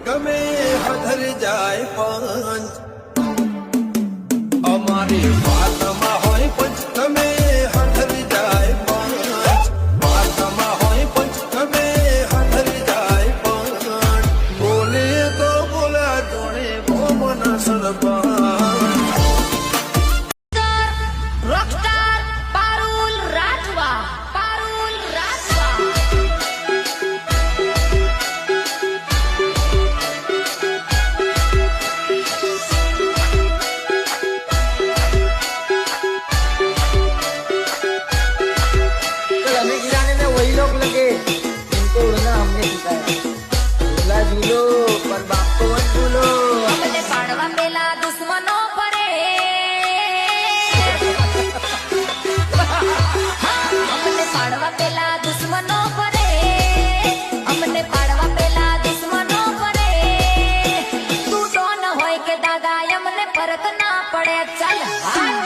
ગમે હધર જાય પંચ અમારી વાતમાં હોય પંચ ગમે હધર જાય પંચ વાતમાં હોય પંચ ગમે હધર જાય પંચ બોલે તો બોલા જોડે ભોમના સરપંચ રોકસ્ટાર પારુલ રાઠવા हमें गिराने में वही लोग लगे जिनको उड़ना हमने सिखाया। झूला झूलो पर बाप को मत झूलो। અમને પાડવા પેલા દુશ્મનો પરે અમને પાડવા પેલા દુશ્મનો પરે અમને પાડવા પેલા દુશ્મનો પરે તું તો ન હોય કે દાદા અમને ફરક ના પડે ચાલ હાલ